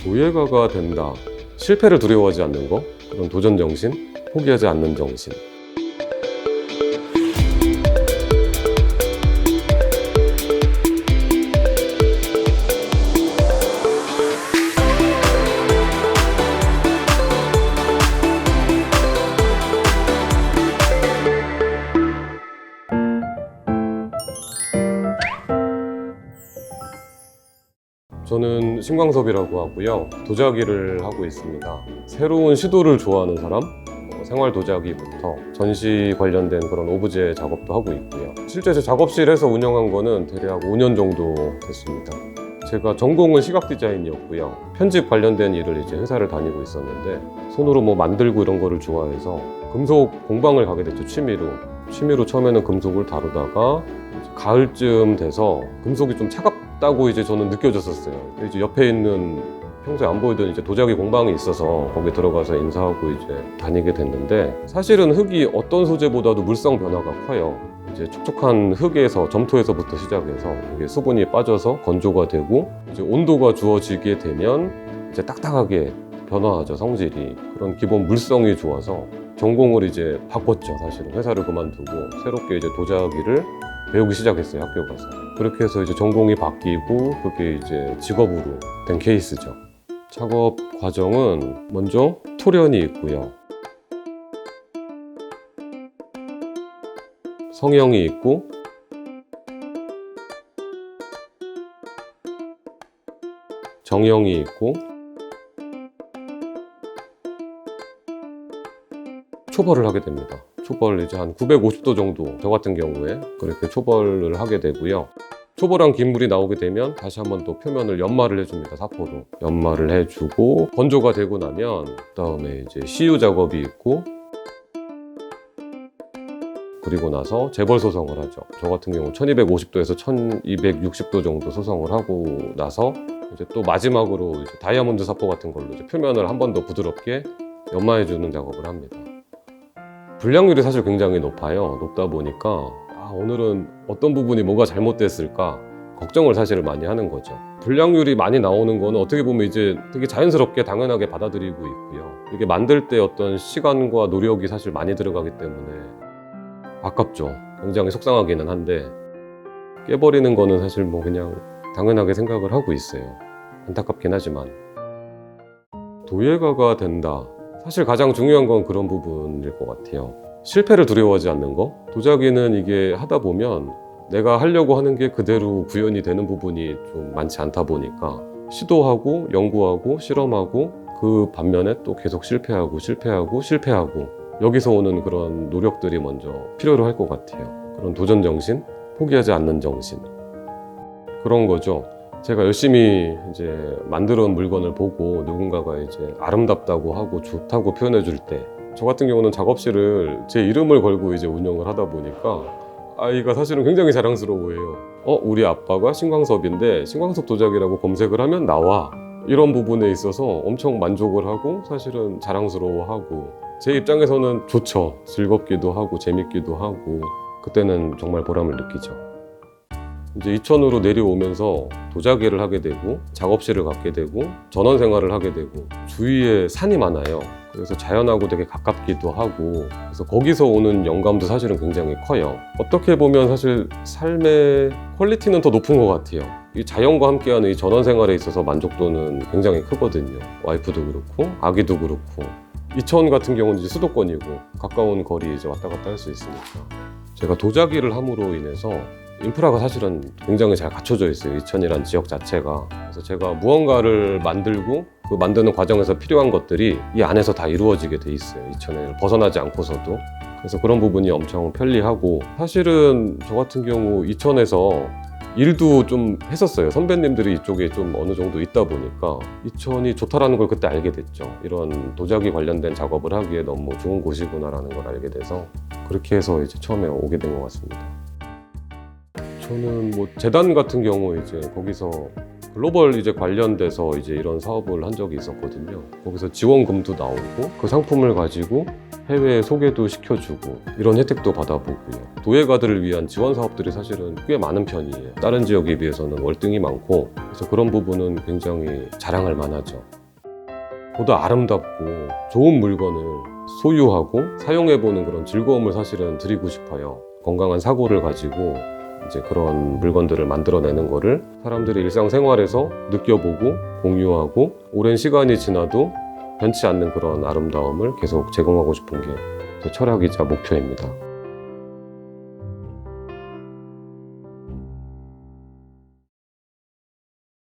도예가가 된다. 실패를 두려워하지 않는 거, 그런 도전 정신, 포기하지 않는 정신. 저는 신광섭이라고 하고요. 도자기를 하고 있습니다. 새로운 시도를 좋아하는 사람, 생활 도자기부터 전시 관련된 그런 오브제 작업도 하고 있고요. 실제 제 작업실에서 운영한 거는 대략 5년 정도 됐습니다. 제가 전공은 시각 디자인이었고요. 편집 관련된 일을 이제 회사를 다니고 있었는데 손으로 만들고 이런 거를 좋아해서 금속 공방을 가게 됐죠. 취미로 처음에는 금속을 다루다가 이제 가을쯤 돼서 금속이 좀 차갑다고 이제 저는 느껴졌었어요. 이제 옆에 있는 평소에 안 보이던 이제 도자기 공방이 있어서 거기 들어가서 인사하고 이제 다니게 됐는데, 사실은 흙이 어떤 소재보다도 물성 변화가 커요. 이제 촉촉한 흙에서 점토에서부터 시작해서 이게 수분이 빠져서 건조가 되고 이제 온도가 주어지게 되면 이제 딱딱하게 변화하죠. 성질이. 그런 기본 물성이 좋아서 전공을 이제 바꿨죠. 사실은 회사를 그만두고 새롭게 이제 도자기를 배우기 시작했어요. 학교 가서. 그렇게 해서 이제 전공이 바뀌고 그게 이제 직업으로 된 케이스죠. 작업 과정은 먼저 토련이 있고요. 성형이 있고 정형이 있고 초벌을 하게 됩니다. 초벌 이제 한 950도 정도, 저 같은 경우에 그렇게 초벌을 하게 되고요. 초벌한 기물이 나오게 되면 다시 한번 또 표면을 연마를 해줍니다. 사포로 연마를 해주고 건조가 되고 나면 그다음에 이제 시유 작업이 있고, 그리고 나서 재벌 소성을 하죠. 저 같은 경우 1250도에서 1260도 정도 소성을 하고 나서 이제 또 마지막으로 이제 다이아몬드 사포 같은 걸로 이제 표면을 한 번 더 부드럽게 연마해주는 작업을 합니다. 불량률이 사실 굉장히 높다 보니까 오늘은 어떤 부분이 뭐가 잘못됐을까 걱정을 사실 많이 하는 거죠. 불량률이 많이 나오는 거는 어떻게 보면 이제 되게 자연스럽게 당연하게 받아들이고 있고요. 이게 만들 때 어떤 시간과 노력이 사실 많이 들어가기 때문에 아깝죠. 굉장히 속상하기는 한데 깨버리는 거는 사실 그냥 당연하게 생각을 하고 있어요. 안타깝긴 하지만. 도예가가 된다. 사실 가장 중요한 건 그런 부분일 것 같아요. 실패를 두려워하지 않는 거. 도자기는 이게 하다 보면 내가 하려고 하는 게 그대로 구현이 되는 부분이 좀 많지 않다 보니까 시도하고 연구하고 실험하고 그 반면에 또 계속 실패하고 여기서 오는 그런 노력들이 먼저 필요로 할 것 같아요. 그런 도전 정신, 포기하지 않는 정신, 그런 거죠. 제가 열심히 이제 만들어 온 물건을 보고 누군가가 이제 아름답다고 하고 좋다고 표현해 줄 때, 저 같은 경우는 작업실을 제 이름을 걸고 이제 운영을 하다 보니까 아이가 사실은 굉장히 자랑스러워해요. 우리 아빠가 신광섭인데 신광섭 도자기라고 검색을 하면 나와. 이런 부분에 있어서 엄청 만족을 하고 사실은 자랑스러워하고, 제 입장에서는 좋죠. 즐겁기도 하고 재밌기도 하고 그때는 정말 보람을 느끼죠. 이제 이천으로 내려오면서 도자기를 하게 되고 작업실을 갖게 되고 전원 생활을 하게 되고 주위에 산이 많아요. 그래서 자연하고 되게 가깝기도 하고, 그래서 거기서 오는 영감도 사실은 굉장히 커요. 어떻게 보면 사실 삶의 퀄리티는 더 높은 것 같아요. 이 자연과 함께하는 이 전원 생활에 있어서 만족도는 굉장히 크거든요. 와이프도 그렇고 아기도 그렇고. 이천 같은 경우는 이제 수도권이고 가까운 거리 이제 왔다 갔다 할 수 있으니까. 제가 도자기를 함으로 인해서 인프라가 사실은 굉장히 잘 갖춰져 있어요. 이천이란 지역 자체가. 그래서 제가 무언가를 만들고 그 만드는 과정에서 필요한 것들이 이 안에서 다 이루어지게 돼 있어요. 이천을 벗어나지 않고서도. 그래서 그런 부분이 엄청 편리하고, 사실은 저 같은 경우 이천에서 일도 좀 했었어요. 선배님들이 이쪽에 좀 어느 정도 있다 보니까 이천이 좋다라는 걸 그때 알게 됐죠. 이런 도자기 관련된 작업을 하기에 너무 좋은 곳이구나라는 걸 알게 돼서 그렇게 해서 이제 처음에 오게 된 것 같습니다. 저는 재단 같은 경우 이제 거기서 글로벌 이제 관련돼서 이제 이런 사업을 한 적이 있었거든요. 거기서 지원금도 나오고 그 상품을 가지고 해외에 소개도 시켜주고 이런 혜택도 받아보고요. 도예가들을 위한 지원 사업들이 사실은 꽤 많은 편이에요. 다른 지역에 비해서는 월등히 많고, 그래서 그런 부분은 굉장히 자랑할 만하죠. 보다 아름답고 좋은 물건을 소유하고 사용해보는 그런 즐거움을 사실은 드리고 싶어요. 건강한 사고를 가지고 이제 그런 물건들을 만들어내는 거를 사람들이 일상생활에서 느껴보고 공유하고 오랜 시간이 지나도 변치 않는 그런 아름다움을 계속 제공하고 싶은 게 제 철학이자 목표입니다.